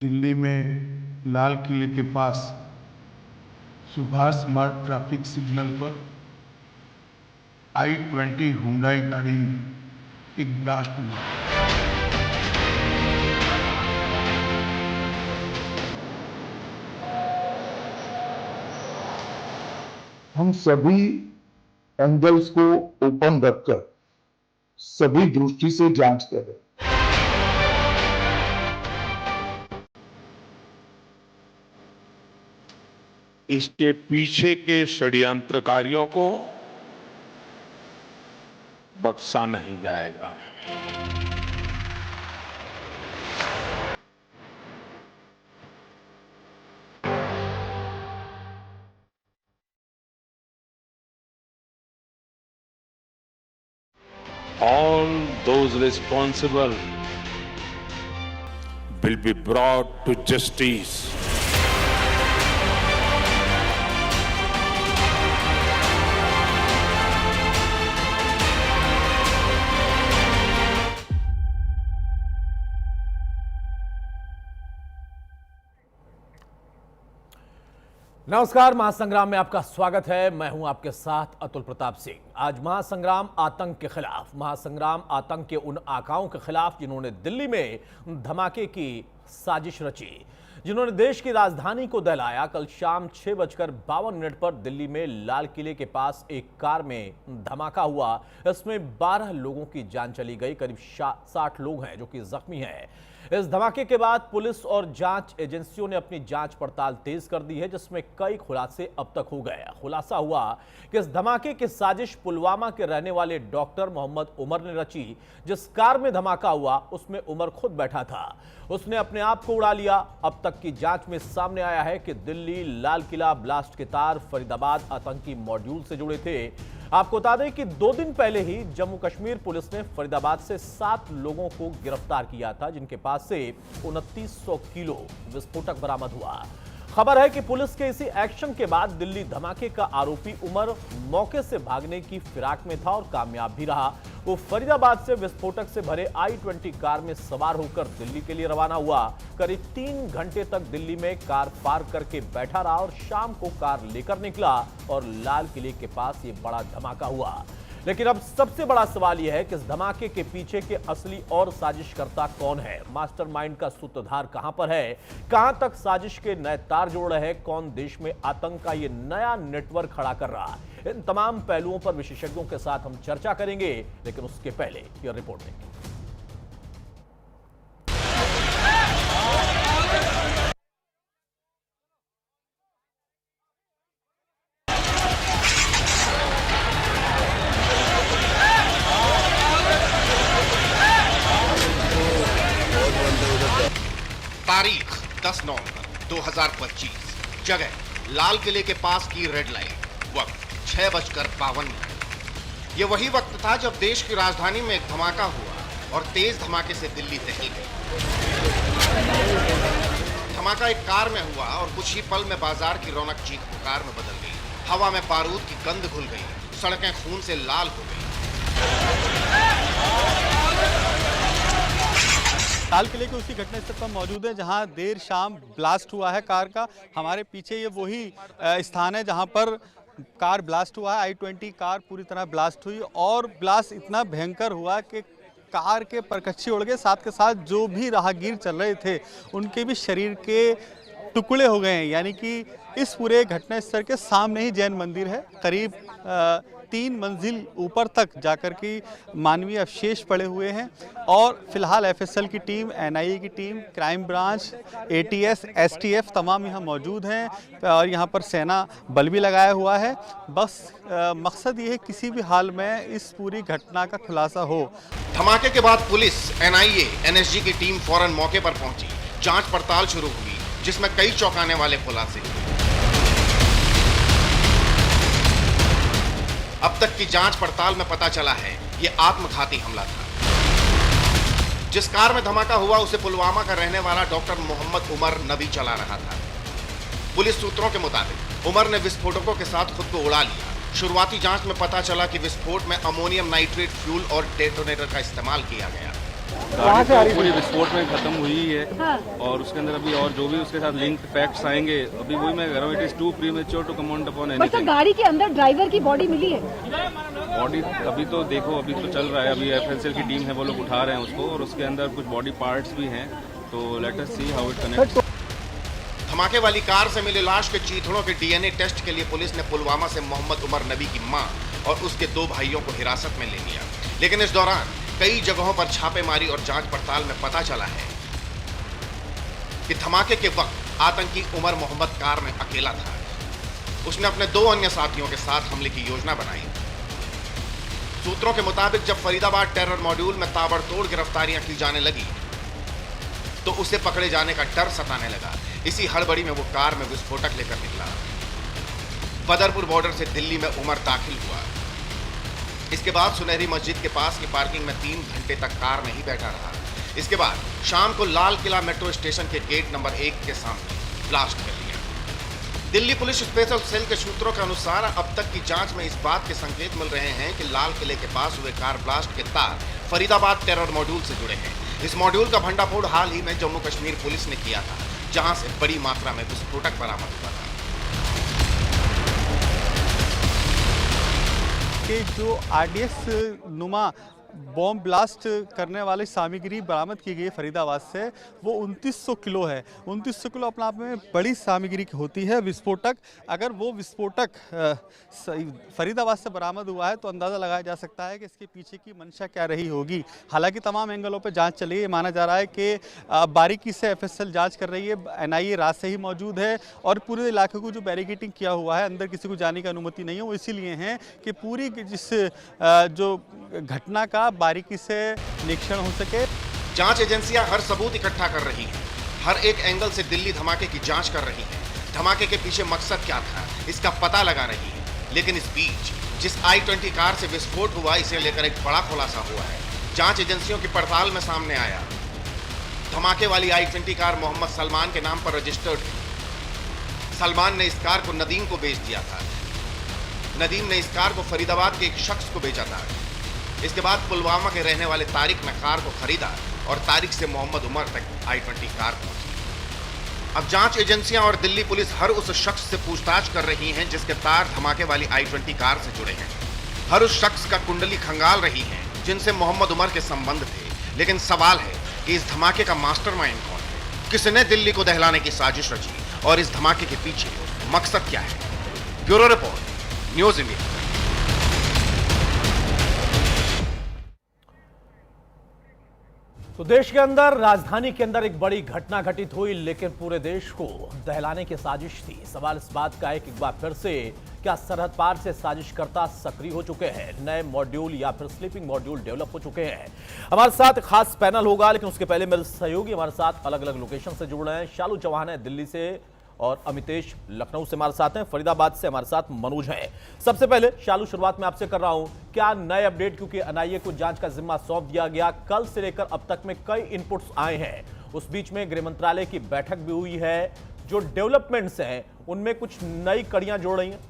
दिल्ली में लाल किले के पास सुभाष मार्ग ट्रैफिक सिग्नल पर I-20 हुंडई गाड़ी एक ब्लास्ट हुआ। हम सभी एंगल्स को ओपन रखकर सभी दृष्टि से जांच करें। इसके पीछे के षड्यंत्रकारियों को बख्शा नहीं जाएगा। All those responsible will be brought to justice. नमस्कार, महासंग्राम में आपका स्वागत है। मैं हूं आपके साथ अतुल प्रताप सिंह। आज महासंग्राम आतंक के खिलाफ, महासंग्राम आतंक के उन आकाओं के खिलाफ जिन्होंने दिल्ली में धमाके की साजिश रची, जिन्होंने देश की राजधानी को दहलाया। कल शाम 6:52 पर दिल्ली में लाल किले के पास एक कार में धमाका हुआ। इसमें 12 लोगों की जान चली गई, करीब 60 लोग हैं जो कि जख्मी हैं। इस धमाके के बाद पुलिस और जांच एजेंसियों ने अपनी जांच पड़ताल तेज कर दी है, जिसमें कई खुलासे अब तक हो गए। खुलासा हुआ कि इस धमाके की साजिश पुलवामा के रहने वाले डॉक्टर मोहम्मद उमर ने रची। जिस कार में धमाका हुआ उसमें उमर खुद बैठा था, उसने अपने आप को उड़ा लिया। अब तक की जांच में सामने आया है कि दिल्ली लाल किला ब्लास्ट के तार फरीदाबाद आतंकी मॉड्यूल से जुड़े थे। आपको बता दें कि 2 दिन पहले ही जम्मू कश्मीर पुलिस ने फरीदाबाद से 7 लोगों को गिरफ्तार किया था, जिनके पास से 2900 किलो विस्फोटक बरामद हुआ। खबर है कि पुलिस के इसी एक्शन के बाद दिल्ली धमाके का आरोपी उमर मौके से भागने की फिराक में था और कामयाब भी रहा। वो फरीदाबाद से विस्फोटक से भरे I-20 कार में सवार होकर दिल्ली के लिए रवाना हुआ। करीब 3 घंटे तक दिल्ली में कार पार्क करके बैठा रहा और शाम को कार लेकर निकला और लाल किले के पास ये बड़ा धमाका हुआ। लेकिन अब सबसे बड़ा सवाल यह है कि इस धमाके के पीछे के असली और साजिशकर्ता कौन है? मास्टरमाइंड का सूत्रधार कहां पर है? कहां तक साजिश के नए तार जोड़ रहे हैं? कौन देश में आतंक का ये नया नेटवर्क खड़ा कर रहा है? इन तमाम पहलुओं पर विशेषज्ञों के साथ हम चर्चा करेंगे, लेकिन उसके पहले यह रिपोर्ट देखें। तारीख 10 नवंबर 2025, जगह लाल किले के पास की रेड लाइट, वक्त 6:52। ये वही वक्त था जब देश की राजधानी में एक धमाका हुआ और तेज धमाके से दिल्ली दहल गई। धमाका एक कार में हुआ और कुछ ही पल में बाजार की रौनक चीख पुकार में बदल गई। हवा में बारूद की गंध घुल गई, सड़कें खून से लाल हो गई। लाल किले के उसी घटना स्थल पर मौजूद है जहां देर शाम ब्लास्ट हुआ है कार का। हमारे पीछे ये वही स्थान है जहां पर कार ब्लास्ट हुआ है। I-20 कार पूरी तरह ब्लास्ट हुई और ब्लास्ट इतना भयंकर हुआ कि कार के परकच्चे उड़ गए। साथ के साथ जो भी राहगीर चल रहे थे उनके भी शरीर के टुकड़े हो गए हैं। यानी कि इस पूरे घटना स्थल के सामने ही जैन मंदिर है। करीब 3 मंजिल ऊपर तक जाकर के मानवीय अवशेष पड़े हुए हैं और फिलहाल FSL की टीम, NIA की team, crime branch, ATS, STF तमाम यहाँ मौजूद हैं और यहाँ पर सेना बल भी लगाया हुआ है। बस मकसद ये है किसी भी हाल में इस पूरी घटना का खुलासा हो। धमाके के बाद पुलिस, NIA, NSG की टीम फौरन मौके पर पहुंची। जांच पड़ताल शुरू हुई, जिसमें कई चौंकाने वाले खुलासे हुए। अब तक की जांच पड़ताल में पता चला है ये आत्मघाती हमला था। जिस कार में धमाका हुआ उसे पुलवामा का रहने वाला डॉक्टर मोहम्मद उमर नबी चला रहा था। पुलिस सूत्रों के मुताबिक उमर ने विस्फोटकों के साथ खुद को उड़ा लिया। शुरुआती जांच में पता चला कि विस्फोट में अमोनियम नाइट्रेट फ्यूल और डेटोनेटर का इस्तेमाल किया गया। गाड़ी तो पूरी विस्फोट में खत्म हुई है। हाँ। और उसके अंदर अभी और जो भी उसके साथ लिंक फैक्ट्स आएंगे, अभी वही मैं कह रहा हूँ, it is too premature to comment upon anything. गाड़ी के अंदर ड्राइवर की बॉडी मिली है? बॉडी अभी तो देखो, अभी तो चल रहा है, अभी एफएसएल की टीम है, वो लोग उठा रहे हैं उसको, और उसके अंदर कुछ बॉडी पार्ट्स भी हैं, तो let us see how it connects. धमाके वाली कार से मिले लाश के चीथड़ों के डीएनए टेस्ट के लिए पुलिस ने पुलवामा से मोहम्मद उमर नबी की मां और उसके 2 भाइयों को हिरासत में ले लिया। लेकिन इस दौरान कई जगहों पर छापेमारी और जांच पड़ताल में पता चला है कि धमाके के वक्त आतंकी उमर मोहम्मद कार में अकेला था। उसने अपने 2 अन्य साथियों के साथ हमले की योजना बनाई। सूत्रों के मुताबिक जब फरीदाबाद टेरर मॉड्यूल में ताबड़तोड़ गिरफ्तारियां की जाने लगी तो उसे पकड़े जाने का डर सताने लगा। इसी हड़बड़ी में वो कार में विस्फोटक लेकर निकला। बदरपुर बॉर्डर से दिल्ली में उमर दाखिल हुआ। इसके बाद सुनहरी मस्जिद के पास की पार्किंग में 3 घंटे तक कार में ही बैठा रहा। इसके बाद शाम को लाल किला मेट्रो स्टेशन के गेट नंबर 1 के सामने ब्लास्ट कर लिया। दिल्ली पुलिस स्पेशल सेल के सूत्रों के अनुसार अब तक की जांच में इस बात के संकेत मिल रहे हैं कि लाल किले के पास हुए कार ब्लास्ट के तार फरीदाबाद टेरर मॉड्यूल से जुड़े हैं। इस मॉड्यूल का भंडाफोड़ हाल ही में जम्मू कश्मीर पुलिस ने किया था, जहां से बड़ी मात्रा में विस्फोटक बरामद हुआ था। कि जो आरडीएक्स नुमा बॉम्ब ब्लास्ट करने वाली सामग्री बरामद की गई फरीदाबाद से, वो 2900 किलो है। 2900 किलो अपने आप में बड़ी सामग्री की होती है विस्फोटक। अगर वो विस्फोटक फरीदाबाद से बरामद हुआ है तो अंदाज़ा लगाया जा सकता है कि इसके पीछे की मंशा क्या रही होगी। हालांकि तमाम एंगलों पर जांच चली है। माना जा रहा है कि बारीकी से एफएसएल जांच कर रही है। एनआईए रात से ही मौजूद है और पूरे इलाके को जो बैरिकेटिंग किया हुआ है, अंदर किसी को जाने की अनुमति नहीं है, वो इसीलिए है कि पूरी जिस जो घटना का बारीकी से निरीक्षण हो सके। जांच एजेंसियां हर सबूत इकट्ठा कर रही हैं, हर एक एंगल से दिल्ली धमाके की जांच कर रही हैं। धमाके के पीछे मकसद क्या था, इसका पता लगा रही है। लेकिन इस बीच जिस I-20 कार से विस्फोट हुआ, इसे लेकर एक बड़ा खुलासा हुआ है। जांच एजेंसियों की पड़ताल में सामने आया, धमाके वाली I-20 कार मोहम्मद सलमान के नाम पर रजिस्टर्ड थी। सलमान ने इस कार को नदीम को बेच दिया था। नदीम ने इस कार को फरीदाबाद के एक शख्स को बेचा था। इसके बाद पुलवामा के रहने वाले तारिक ने कार को खरीदा और तारिक से मोहम्मद उमर तक I-20 कार पहुंची। अब जांच एजेंसियां और दिल्ली पुलिस हर उस शख्स से पूछताछ कर रही हैं जिसके तार धमाके वाली I-20 कार से जुड़े हैं। हर उस शख्स का कुंडली खंगाल रही है जिनसे मोहम्मद उमर के संबंध थे। लेकिन सवाल है कि इस धमाके का मास्टरमाइंड कौन है, किसने दिल्ली को दहलाने की साजिश रची और इस धमाके के पीछे मकसद क्या है। Bureau report, news India. तो देश के अंदर, राजधानी के अंदर एक बड़ी घटना घटित हुई, लेकिन पूरे देश को दहलाने की साजिश थी। सवाल इस बात का है कि एक बार फिर से क्या सरहद पार से साजिशकर्ता सक्रिय हो चुके हैं, नए मॉड्यूल या फिर स्लीपिंग मॉड्यूल डेवलप हो चुके हैं। हमारे साथ खास पैनल होगा, लेकिन उसके पहले मेरे सहयोगी हमारे साथ अलग अलग लोकेशन से जुड़ रहे हैं। शालू चौहान है दिल्ली से और अमितेश लखनऊ से हमारे साथ हैं, फरीदाबाद से हमारे साथ मनोज हैं। सबसे पहले शालू, शुरुआत में आपसे कर रहा हूं, क्या नए अपडेट, क्योंकि एनआईए को जांच का जिम्मा सौंप दिया गया, कल से लेकर अब तक में कई इनपुट्स आए हैं, उस बीच में गृह मंत्रालय की बैठक भी हुई है, जो डेवलपमेंट्स हैं उनमें कुछ नई कड़ियां जोड़ रही हैं?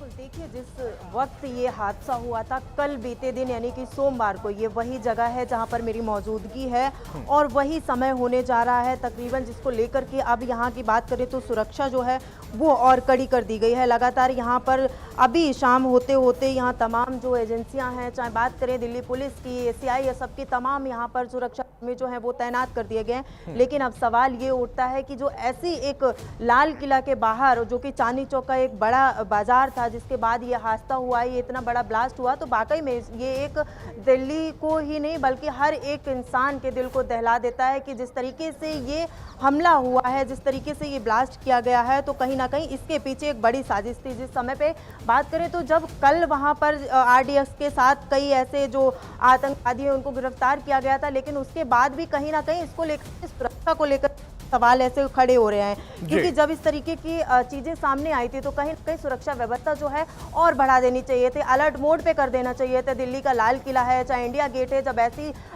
देखिए, जिस वक्त ये हादसा हुआ था कल बीते दिन यानी कि सोमवार को, ये वही जगह है जहां पर मेरी मौजूदगी है और वही समय होने जा रहा है तकरीबन, जिसको लेकर के अब यहाँ की बात करें तो सुरक्षा जो है वो और कड़ी कर दी गई है। लगातार यहाँ पर अभी शाम होते होते यहाँ तमाम जो एजेंसियां हैं, चाहे बात करें दिल्ली पुलिस की, एसीआई, ये सबकी तमाम यहाँ पर सुरक्षा में जो है वो तैनात कर दिए गए हैं। लेकिन अब सवाल ये उठता है कि जो ऐसी एक लाल किला के बाहर, जो कि चांदनी चौक का एक बड़ा बाजार था, जिसके बाद ये हादसा हुआ, ये इतना बड़ा ब्लास्ट हुआ, तो वाकई में ये एक दिल्ली को ही नहीं बल्कि हर एक इंसान के दिल को दहला देता है कि जिस तरीके से ये हमला हुआ है, जिस तरीके से ये ब्लास्ट किया गया है, तो कहीं ना कहीं इसके पीछे एक बड़ी साजिश थी। जिस समय पे बात करें तो जब कल वहां पर आरडीएक्स के साथ कई ऐसे जो आतंकवादी हैं उनको गिरफ्तार किया गया था, लेकिन उसके बाद भी कहीं ना कहीं इसको लेकर, सुरक्षा को लेकर सवाल ऐसे खड़े हो रहे हैं, क्योंकि जब इस तरीके की चीजें सामने आई थी तो कहीं कहीं सुरक्षा व्यवस्था जो है और बढ़ा देनी चाहिए थी, अलर्ट मोड पे कर देना चाहिए था। दिल्ली का लाल किला है, चाहे इंडिया गेट है, जब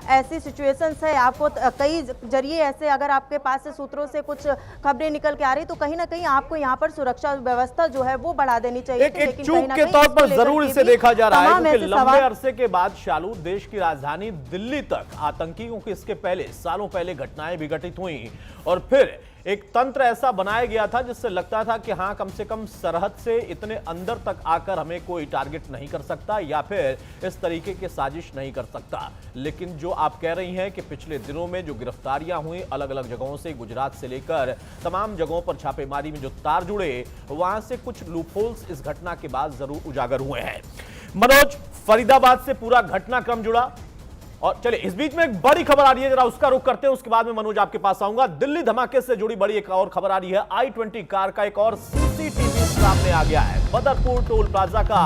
ऐसी सिचुएशंस है, आपको कई जरिए ऐसे अगर आपके पास से सूत्रों से कुछ खबरें निकल के आ रही तो कहीं ना कहीं आपको यहाँ पर सुरक्षा व्यवस्था जो है वो बढ़ा देनी चाहिए। एक चूक के तौर पर जरूर इसे देखा जा रहा है, क्योंकि लंबे अरसे के बाद शालू देश की राजधानी दिल्ली तक आतंकियों की इसके पहले सालों पहले घटनाएं भी घटित हुई और फिर एक तंत्र ऐसा बनाया गया था जिससे लगता था कि हां कम से कम सरहद से इतने अंदर तक आकर हमें कोई टारगेट नहीं कर सकता या फिर इस तरीके की साजिश नहीं कर सकता। लेकिन जो आप कह रही हैं कि पिछले दिनों में जो गिरफ्तारियां हुई अलग अलग जगहों से, गुजरात से लेकर तमाम जगहों पर छापेमारी में जो तार जुड़े, वहां से कुछ लूपहोल्स इस घटना के बाद जरूर उजागर हुए हैं। मनोज, फरीदाबाद से पूरा घटनाक्रम जुड़ा और चलिए इस बीच में एक बड़ी खबर आ रही है, जरा उसका रुख करते हैं, उसके बाद में मनोज आपके पास आऊंगा। दिल्ली धमाके से जुड़ी बड़ी एक और खबर आ रही है। i20 कार का एक और सीसीटीवी सामने आ गया है। बदरपुर टोल प्लाजा का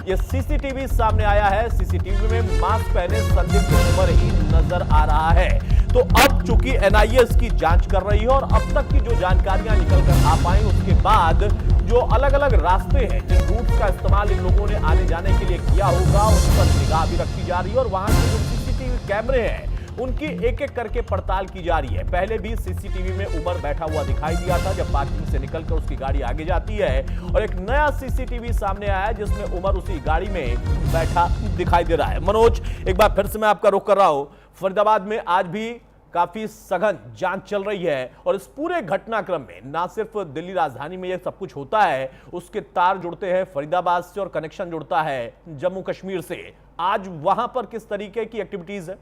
यह सीसीटीवी सामने आया है। सीसीटीवी में मास्क पहने संदिग्ध उमर ही नजर आ रहा है। तो अब चूंकि एनआईए इसकी जांच कर रही है और अब तक की जो जानकारियां निकल कर आ पाई उसके बाद जो अलग अलग रास्ते हैं, जिन रूट का इस्तेमाल इन लोगों ने आने जाने के लिए किया होगा उस पर निगाह भी रखी जा रही है और वहां के जो सीसीटीवी कैमरे हैं उनकी एक एक करके पड़ताल की जा रही है। पहले भी सीसीटीवी में उमर बैठा हुआ दिखाई दिया था जब पार्किंग से निकलकर उसकी गाड़ी आगे जाती है और एक नया सीसीटीवी सामने आया है जिसमें उमर उसी गाड़ी में बैठा दिखाई दे रहा है। मनोज, एक बार फिर से मैं आपका रुख कर रहा हूं। फरीदाबाद में आज भी काफी सघन जांच चल रही है और इस पूरे घटनाक्रम में ना सिर्फ दिल्ली राजधानी में यह सब कुछ होता है, उसके तार जुड़ते हैं फरीदाबाद से और कनेक्शन जुड़ता है जम्मू कश्मीर से। आज वहां पर किस तरीके की एक्टिविटीज है?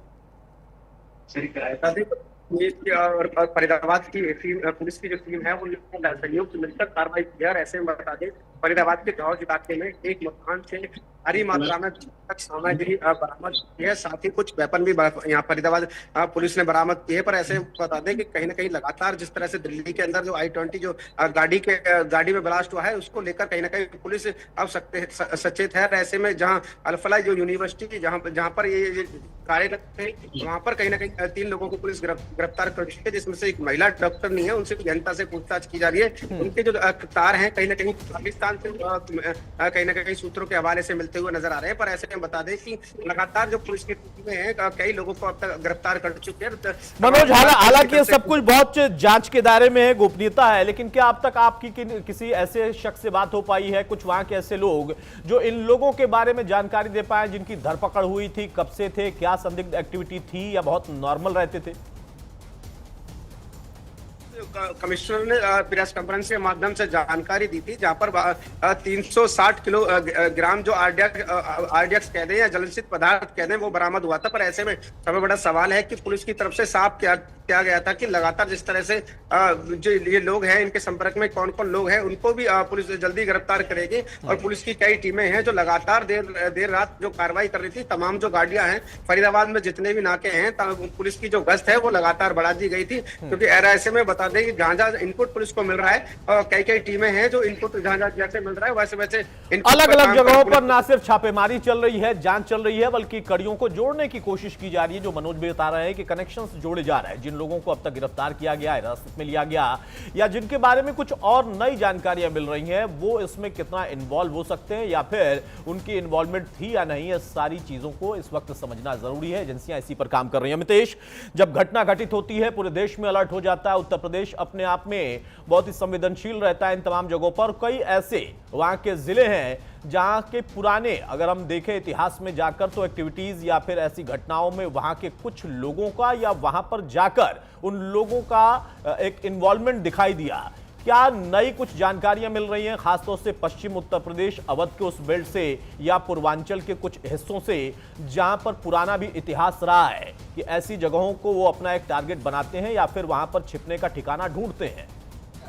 और फरीदाबाद की पुलिस की जो टीम है वो संयुक्त मिलकर कार्रवाई की है। और ऐसे में बता दें, फरीदाबाद के गांव इलाके में एक मकान से भारी मात्रा में सामग्री बरामद की है, साथ ही कुछ वेपन भी यहाँ फरीदाबाद पुलिस ने बरामद किए। पर ऐसे बता दें कि कहीं ना कहीं लगातार जिस तरह से दिल्ली के अंदर जो i20 जो गाड़ी में ब्लास्ट हुआ है उसको लेकर कहीं ना कहीं पुलिस अब सचेत है। ऐसे में जहाँ अल-फलाह जो यूनिवर्सिटी जहाँ पर ये कार्यरत थे वहां पर कहीं ना कहीं 3 लोगों को पुलिस गिरफ्तार कर चुकी है, जिसमें से एक महिला डॉक्टर नहीं है, उनसे गहनता से पूछताछ की जा रही है। उनके जो तार हैं कहीं ना कहीं पाकिस्तान से कहीं ना कहीं सूत्रों के हवाले से मिलते हुए नजर आ रहे हैं। पर ऐसे में बता दें कि लगातार जो पुलिस की टीमें हैं कई लोगों को अब तक गिरफ्तार कर चुके हैं। मनोज, हालांकि ये सब कुछ बहुत जांच के दायरे में है, गोपनीयता है, लेकिन क्या अब तक आपकी किसी ऐसे शख्स से बात हो पाई है, कुछ वहां के ऐसे लोग जो इन लोगों के बारे में जानकारी दे पाए, जिनकी धरपकड़ हुई थी, कब से थे, क्या संदिग्ध एक्टिविटी थी या बहुत नॉर्मल रहते थे? कमिश्नर ने प्रेस कॉन्फ्रेंस के माध्यम से जानकारी दी थी, जहां पर 360 किलोग्राम जो आरडीएक्स कहते हैं या जलसित पदार्थ कहते हैं वो बरामद हुआ था। पर ऐसे में सबसे बड़ा सवाल है कि पुलिस की तरफ से साफ किया गया था कि लगातार जिस तरह से जो ये लोग हैं इनके संपर्क में कौन कौन लोग हैं उनको भी पुलिस जल्दी गिरफ्तार करेगी। और पुलिस की कई टीमें हैं जो लगातार देर रात जो कार्रवाई कर रही थी। तमाम जो गाड़ियां हैं फरीदाबाद में जितने भी नाके हैं पुलिस की जो गश्त है वो लगातार बढ़ा दी गई थी, क्योंकि ऐसे में बता दें कि जहां इनपुट पुलिस को मिल रहा है और कई टीमें हैं जो इनपुट जहां जैसे मिल रहा है वैसे अलग अलग जगहों पर ना सिर्फ छापेमारी चल रही है, जांच चल रही है, बल्कि कड़ियों को जोड़ने की कोशिश की जा रही है। जो मनोज भी बता रहे हैं कि कनेक्शंस जोड़े जा रहे हैं, जिन लोगों को अब तक गिरफ्तार किया गया है, हिरासत में लिया गया या जिनके बारे में कुछ और नई जानकारियां मिल रही हैं, वो इसमें कितना इन्वॉल्व हो सकते हैं या फिर उनकी इन्वॉल्वमेंट थी या नहीं, इस सारी चीजों को इस वक्त समझना जरूरी है। एजेंसियां इसी पर काम कर रही हैं। अमितेश, जब घटना घटित होती है पूरे देश में अलर्ट हो जाता है। उत्तर प्रदेश अपने आप में बहुत ही संवेदनशील रहता है इन तमाम जगहों पर। कई ऐसे वहां के जिले हैं जहां के पुराने, अगर हम देखें इतिहास में जाकर, तो एक्टिविटीज या फिर ऐसी घटनाओं में वहां के कुछ लोगों का या वहां पर जाकर उन लोगों का एक इन्वॉल्वमेंट दिखाई दिया। क्या नई कुछ जानकारियां मिल रही हैं, खासतौर से पश्चिम उत्तर प्रदेश अवध के उस बेल्ट से या पूर्वांचल के कुछ हिस्सों से जहां पर पुराना भी इतिहास रहा है, कि ऐसी जगहों को वो अपना एक टारगेट बनाते हैं या फिर वहां पर छिपने का ठिकाना ढूंढते हैं?